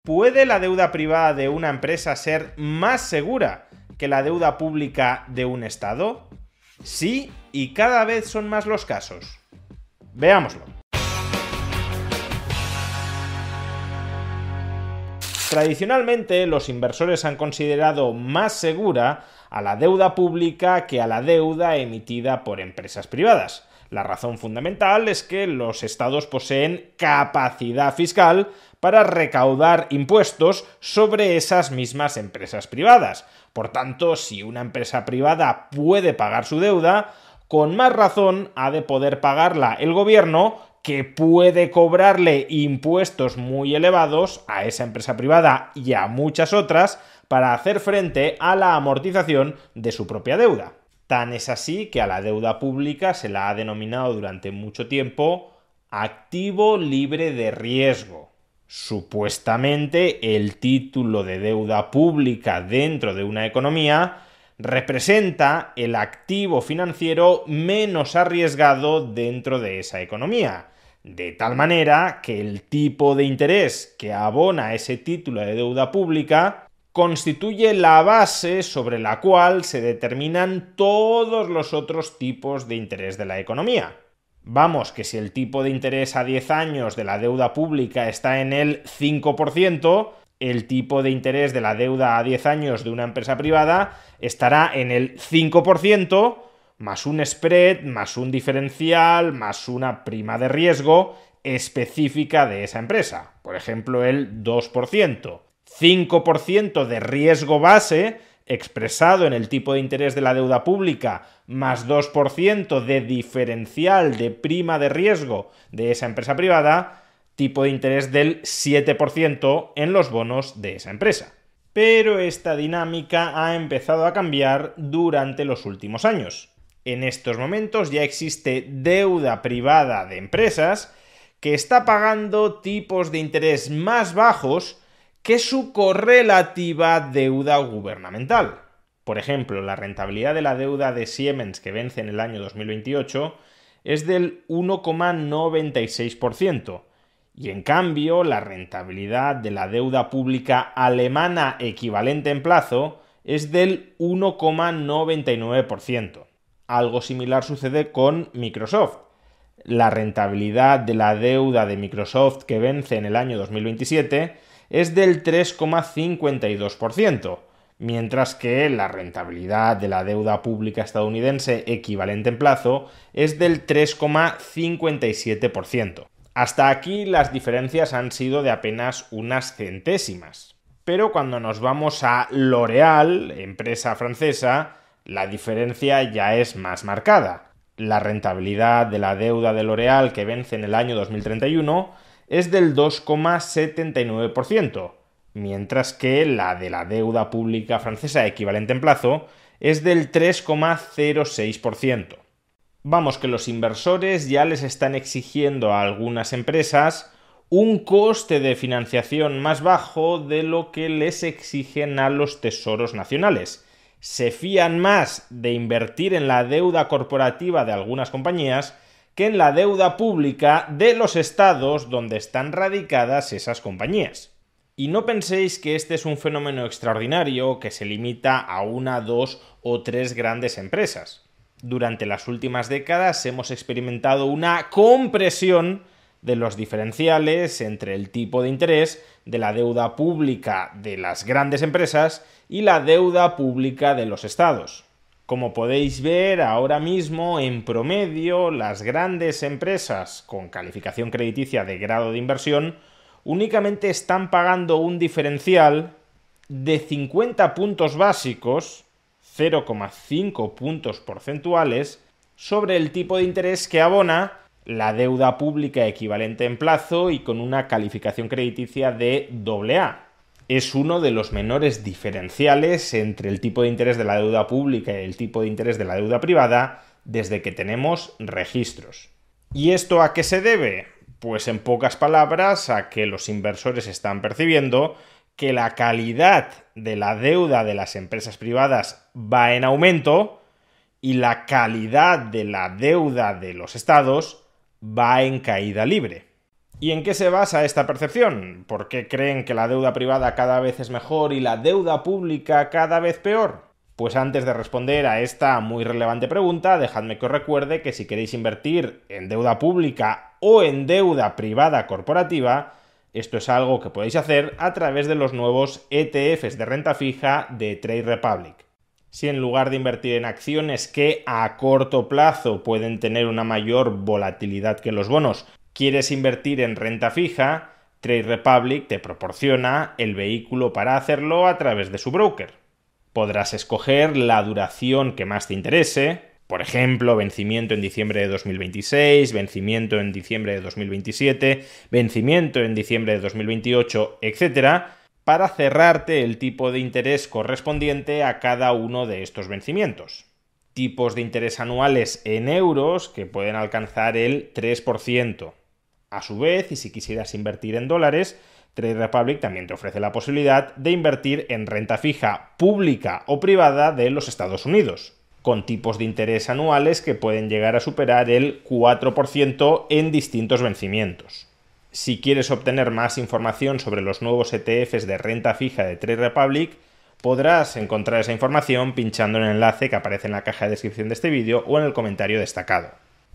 ¿Puede la deuda privada de una empresa ser más segura que la deuda pública de un Estado? Sí, y cada vez son más los casos. Veámoslo. Tradicionalmente, los inversores han considerado más segura a la deuda pública que a la deuda emitida por empresas privadas. La razón fundamental es que los estados poseen capacidad fiscal para recaudar impuestos sobre esas mismas empresas privadas. Por tanto, si una empresa privada puede pagar su deuda, con más razón ha de poder pagarla el gobierno, que puede cobrarle impuestos muy elevados a esa empresa privada y a muchas otras para hacer frente a la amortización de su propia deuda. Tan es así que a la deuda pública se la ha denominado durante mucho tiempo activo libre de riesgo. Supuestamente, el título de deuda pública dentro de una economía representa el activo financiero menos arriesgado dentro de esa economía, de tal manera que el tipo de interés que abona ese título de deuda pública constituye la base sobre la cual se determinan todos los otros tipos de interés de la economía. Vamos, que si el tipo de interés a 10 años de la deuda pública está en el 5%, el tipo de interés de la deuda a 10 años de una empresa privada estará en el 5%, más un spread, más un diferencial, más una prima de riesgo específica de esa empresa. Por ejemplo, el 2%. 5% de riesgo base expresado en el tipo de interés de la deuda pública, más 2% de diferencial de prima de riesgo de esa empresa privada, tipo de interés del 7% en los bonos de esa empresa. Pero esta dinámica ha empezado a cambiar durante los últimos años. En estos momentos ya existe deuda privada de empresas que está pagando tipos de interés más bajos que su correlativa deuda gubernamental. Por ejemplo, la rentabilidad de la deuda de Siemens que vence en el año 2028 es del 1,96%. Y en cambio, la rentabilidad de la deuda pública alemana equivalente en plazo es del 1,99%. Algo similar sucede con Microsoft. La rentabilidad de la deuda de Microsoft que vence en el año 2027 es del 3,52%, mientras que la rentabilidad de la deuda pública estadounidense equivalente en plazo es del 3,57%. Hasta aquí las diferencias han sido de apenas unas centésimas. Pero cuando nos vamos a L'Oréal, empresa francesa, la diferencia ya es más marcada. La rentabilidad de la deuda de L'Oréal que vence en el año 2031 es del 2,79%, mientras que la de la deuda pública francesa equivalente en plazo es del 3,06%. Vamos, que los inversores ya les están exigiendo a algunas empresas un coste de financiación más bajo de lo que les exigen a los tesoros nacionales. Se fían más de invertir en la deuda corporativa de algunas compañías que en la deuda pública de los estados donde están radicadas esas compañías. Y no penséis que este es un fenómeno extraordinario que se limita a una, dos o tres grandes empresas. Durante las últimas décadas hemos experimentado una compresión de los diferenciales entre el tipo de interés de la deuda pública de las grandes empresas y la deuda pública de los estados. Como podéis ver, ahora mismo, en promedio, las grandes empresas con calificación crediticia de grado de inversión únicamente están pagando un diferencial de 50 puntos básicos, 0,5 puntos porcentuales, sobre el tipo de interés que abona la deuda pública equivalente en plazo y con una calificación crediticia de AA. Es uno de los menores diferenciales entre el tipo de interés de la deuda pública y el tipo de interés de la deuda privada desde que tenemos registros. ¿Y esto a qué se debe? Pues en pocas palabras, a que los inversores están percibiendo que la calidad de la deuda de las empresas privadas va en aumento y la calidad de la deuda de los estados va en caída libre. ¿Y en qué se basa esta percepción? ¿Por qué creen que la deuda privada cada vez es mejor y la deuda pública cada vez peor? Pues antes de responder a esta muy relevante pregunta, dejadme que os recuerde que si queréis invertir en deuda pública o en deuda privada corporativa, esto es algo que podéis hacer a través de los nuevos ETFs de renta fija de Trade Republic. Si en lugar de invertir en acciones que a corto plazo pueden tener una mayor volatilidad que los bonos, quieres invertir en renta fija, Trade Republic te proporciona el vehículo para hacerlo a través de su broker. Podrás escoger la duración que más te interese, por ejemplo, vencimiento en diciembre de 2026, vencimiento en diciembre de 2027, vencimiento en diciembre de 2028, etc., para cerrarte el tipo de interés correspondiente a cada uno de estos vencimientos. Tipos de interés anuales en euros que pueden alcanzar el 3%. A su vez, y si quisieras invertir en dólares, Trade Republic también te ofrece la posibilidad de invertir en renta fija pública o privada de los Estados Unidos, con tipos de interés anuales que pueden llegar a superar el 4% en distintos vencimientos. Si quieres obtener más información sobre los nuevos ETFs de renta fija de Trade Republic, podrás encontrar esa información pinchando en el enlace que aparece en la caja de descripción de este vídeo o en el comentario destacado.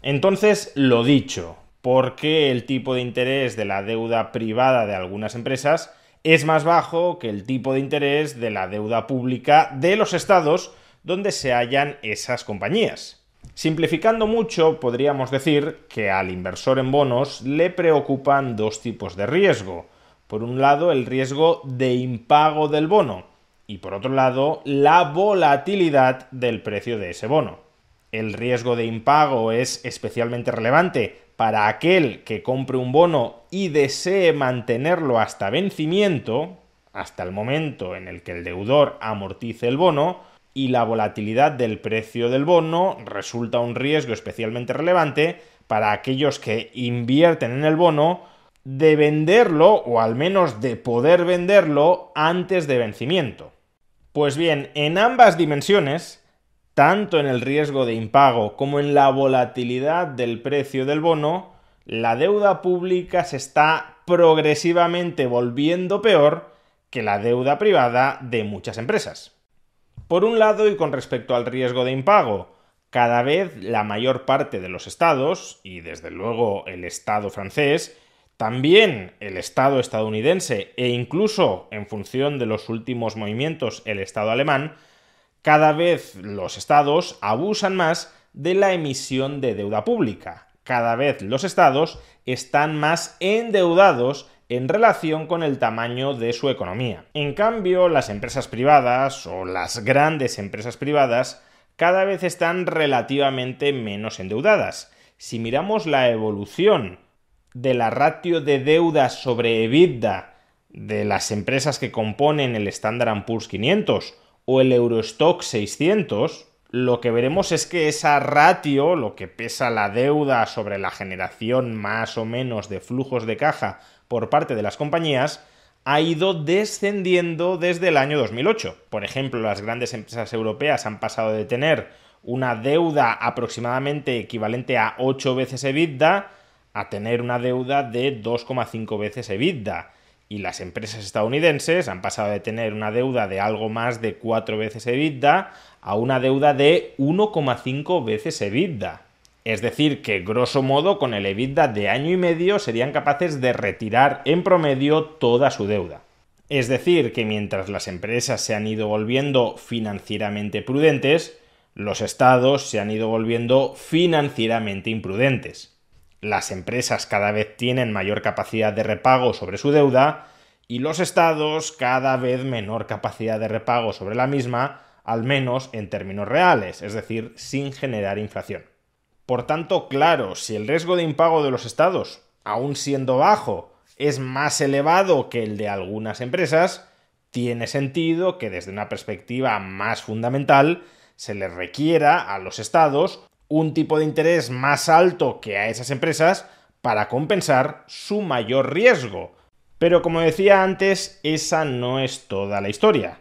Entonces, lo dicho, ¿por qué el tipo de interés de la deuda privada de algunas empresas es más bajo que el tipo de interés de la deuda pública de los estados donde se hallan esas compañías? Simplificando mucho, podríamos decir que al inversor en bonos le preocupan dos tipos de riesgo. Por un lado, el riesgo de impago del bono y por otro lado, la volatilidad del precio de ese bono. El riesgo de impago es especialmente relevante para aquel que compre un bono y desee mantenerlo hasta vencimiento, hasta el momento en el que el deudor amortice el bono, y la volatilidad del precio del bono resulta un riesgo especialmente relevante para aquellos que invierten en el bono de venderlo o al menos de poder venderlo antes de vencimiento. Pues bien, en ambas dimensiones, tanto en el riesgo de impago como en la volatilidad del precio del bono, la deuda pública se está progresivamente volviendo peor que la deuda privada de muchas empresas. Por un lado, y con respecto al riesgo de impago, cada vez la mayor parte de los estados, y desde luego el Estado francés, también el Estado estadounidense e incluso, en función de los últimos movimientos, el Estado alemán, cada vez los estados abusan más de la emisión de deuda pública. Cada vez los estados están más endeudados en relación con el tamaño de su economía. En cambio, las empresas privadas o las grandes empresas privadas cada vez están relativamente menos endeudadas. Si miramos la evolución de la ratio de deuda sobre EBITDA de las empresas que componen el Standard & Poor's 500 o el Eurostoxx 600, lo que veremos es que esa ratio, lo que pesa la deuda sobre la generación más o menos de flujos de caja por parte de las compañías, ha ido descendiendo desde el año 2008. Por ejemplo, las grandes empresas europeas han pasado de tener una deuda aproximadamente equivalente a 8 veces EBITDA a tener una deuda de 2,5 veces EBITDA. Y las empresas estadounidenses han pasado de tener una deuda de algo más de 4 veces EBITDA a una deuda de 1,5 veces EBITDA. Es decir, que grosso modo con el EBITDA de año y medio serían capaces de retirar en promedio toda su deuda. Es decir, que mientras las empresas se han ido volviendo financieramente prudentes, los estados se han ido volviendo financieramente imprudentes. Las empresas cada vez tienen mayor capacidad de repago sobre su deuda y los estados cada vez menor capacidad de repago sobre la misma, al menos en términos reales, es decir, sin generar inflación. Por tanto, claro, si el riesgo de impago de los estados, aun siendo bajo, es más elevado que el de algunas empresas, tiene sentido que desde una perspectiva más fundamental se les requiera a los estados un tipo de interés más alto que a esas empresas para compensar su mayor riesgo. Pero como decía antes, esa no es toda la historia,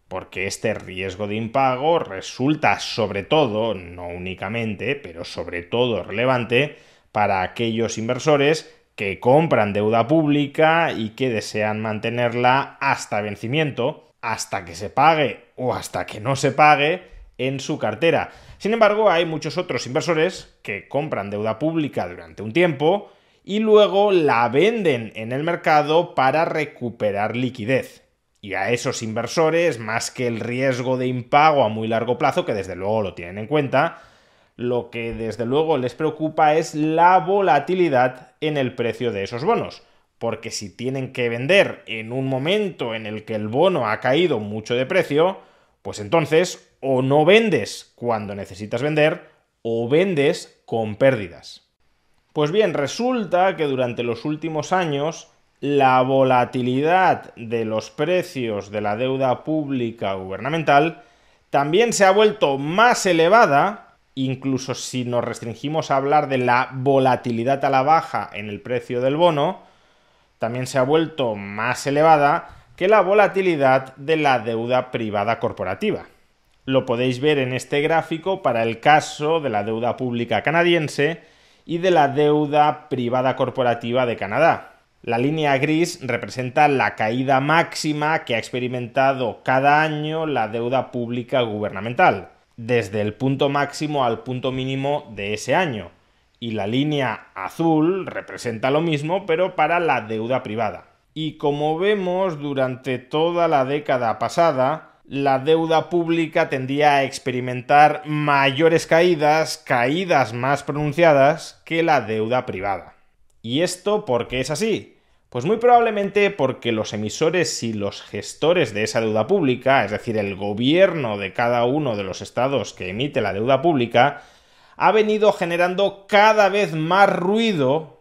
porque este riesgo de impago resulta sobre todo, no únicamente, pero sobre todo relevante para aquellos inversores que compran deuda pública y que desean mantenerla hasta vencimiento, hasta que se pague o hasta que no se pague en su cartera. Sin embargo, hay muchos otros inversores que compran deuda pública durante un tiempo y luego la venden en el mercado para recuperar liquidez. Y a esos inversores, más que el riesgo de impago a muy largo plazo, que desde luego lo tienen en cuenta, lo que desde luego les preocupa es la volatilidad en el precio de esos bonos. Porque si tienen que vender en un momento en el que el bono ha caído mucho de precio, pues entonces o no vendes cuando necesitas vender o vendes con pérdidas. Pues bien, resulta que durante los últimos años la volatilidad de los precios de la deuda pública gubernamental también se ha vuelto más elevada, incluso si nos restringimos a hablar de la volatilidad a la baja en el precio del bono, también se ha vuelto más elevada que la volatilidad de la deuda privada corporativa. Lo podéis ver en este gráfico para el caso de la deuda pública canadiense y de la deuda privada corporativa de Canadá. La línea gris representa la caída máxima que ha experimentado cada año la deuda pública gubernamental, desde el punto máximo al punto mínimo de ese año. Y la línea azul representa lo mismo, pero para la deuda privada. Y como vemos, durante toda la década pasada, la deuda pública tendía a experimentar mayores caídas más pronunciadas que la deuda privada. ¿Y esto por qué es así? Pues muy probablemente porque los emisores y los gestores de esa deuda pública, es decir, el gobierno de cada uno de los estados que emite la deuda pública, ha venido generando cada vez más ruido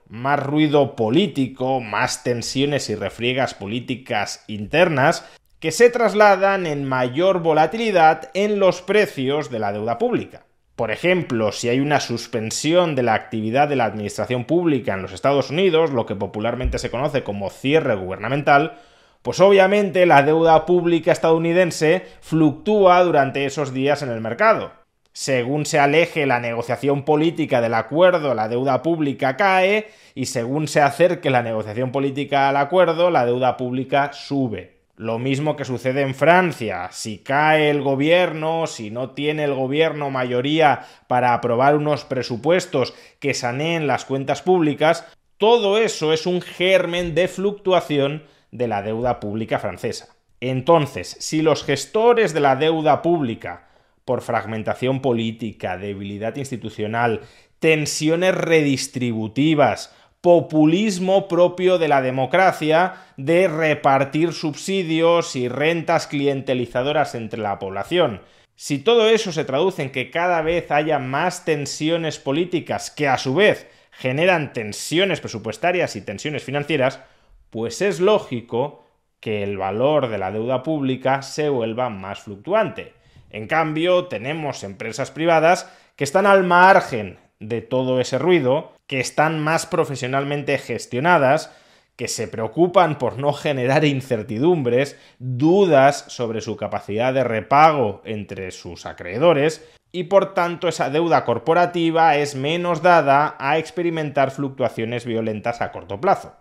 político, más tensiones y refriegas políticas internas, que se trasladan en mayor volatilidad en los precios de la deuda pública. Por ejemplo, si hay una suspensión de la actividad de la administración pública en los Estados Unidos, lo que popularmente se conoce como cierre gubernamental, pues obviamente la deuda pública estadounidense fluctúa durante esos días en el mercado. Según se aleje la negociación política del acuerdo, la deuda pública cae, y según se acerque la negociación política al acuerdo, la deuda pública sube. Lo mismo que sucede en Francia. Si cae el gobierno, si no tiene el gobierno mayoría para aprobar unos presupuestos que saneen las cuentas públicas, todo eso es un germen de fluctuación de la deuda pública francesa. Entonces, si los gestores de la deuda pública, por fragmentación política, debilidad institucional, tensiones redistributivas, populismo propio de la democracia, de repartir subsidios y rentas clientelizadoras entre la población. Si todo eso se traduce en que cada vez haya más tensiones políticas que a su vez generan tensiones presupuestarias y tensiones financieras, pues es lógico que el valor de la deuda pública se vuelva más fluctuante. En cambio, tenemos empresas privadas que están al margen de todo ese ruido, que están más profesionalmente gestionadas, que se preocupan por no generar incertidumbres, dudas sobre su capacidad de repago entre sus acreedores, y por tanto esa deuda corporativa es menos dada a experimentar fluctuaciones violentas a corto plazo.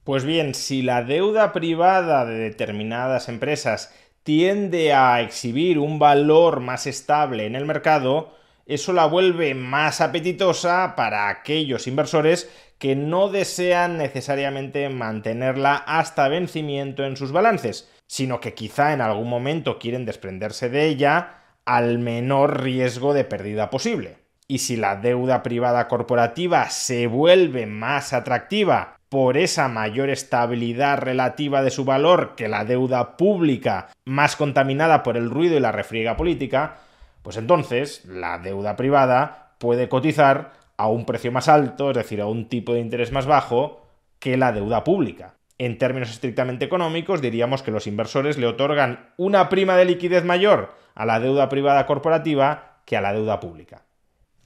Pues bien, si la deuda privada de determinadas empresas tiende a exhibir un valor más estable en el mercado, eso la vuelve más apetitosa para aquellos inversores que no desean necesariamente mantenerla hasta vencimiento en sus balances, sino que quizá en algún momento quieren desprenderse de ella al menor riesgo de pérdida posible. Y si la deuda privada corporativa se vuelve más atractiva por esa mayor estabilidad relativa de su valor que la deuda pública más contaminada por el ruido y la refriega política, pues entonces la deuda privada puede cotizar a un precio más alto, es decir, a un tipo de interés más bajo que la deuda pública. En términos estrictamente económicos, diríamos que los inversores le otorgan una prima de liquidez mayor a la deuda privada corporativa que a la deuda pública.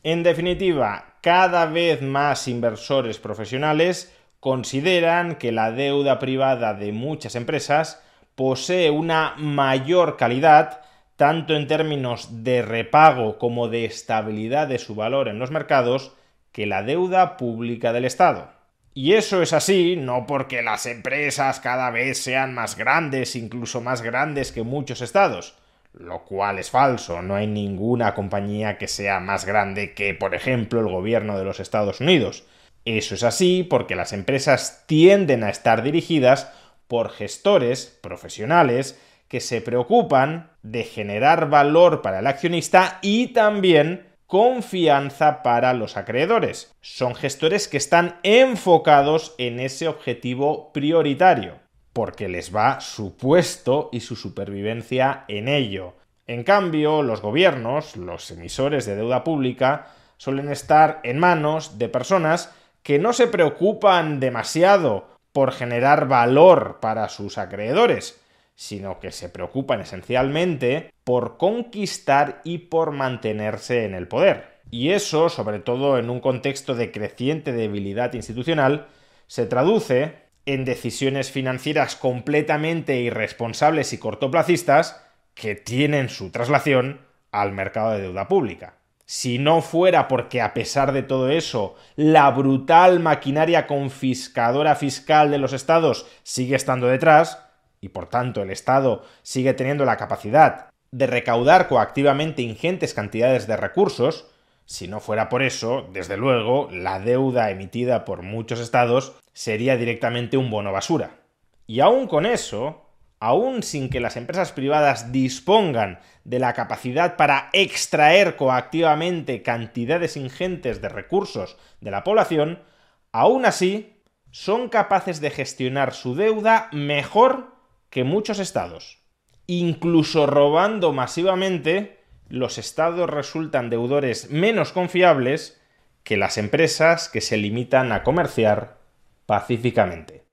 En definitiva, cada vez más inversores profesionales consideran que la deuda privada de muchas empresas posee una mayor calidad, tanto en términos de repago como de estabilidad de su valor en los mercados, que la deuda pública del Estado. Y eso es así no porque las empresas cada vez sean más grandes, incluso más grandes que muchos estados, lo cual es falso. No hay ninguna compañía que sea más grande que, por ejemplo, el gobierno de los Estados Unidos. Eso es así porque las empresas tienden a estar dirigidas por gestores profesionales que se preocupan de generar valor para el accionista y también confianza para los acreedores. Son gestores que están enfocados en ese objetivo prioritario, porque les va su puesto y su supervivencia en ello. En cambio, los gobiernos, los emisores de deuda pública, suelen estar en manos de personas que no se preocupan demasiado por generar valor para sus acreedores, sino que se preocupan esencialmente por conquistar y por mantenerse en el poder. Y eso, sobre todo en un contexto de creciente debilidad institucional, se traduce en decisiones financieras completamente irresponsables y cortoplacistas que tienen su traslación al mercado de deuda pública. Si no fuera porque, a pesar de todo eso, la brutal maquinaria confiscadora fiscal de los estados sigue estando detrás, y por tanto el Estado sigue teniendo la capacidad de recaudar coactivamente ingentes cantidades de recursos, si no fuera por eso, desde luego, la deuda emitida por muchos estados sería directamente un bono basura. Y aún con eso, aún sin que las empresas privadas dispongan de la capacidad para extraer coactivamente cantidades ingentes de recursos de la población, aún así son capaces de gestionar su deuda mejor que muchos estados. Incluso robando masivamente, los estados resultan deudores menos confiables que las empresas que se limitan a comerciar pacíficamente.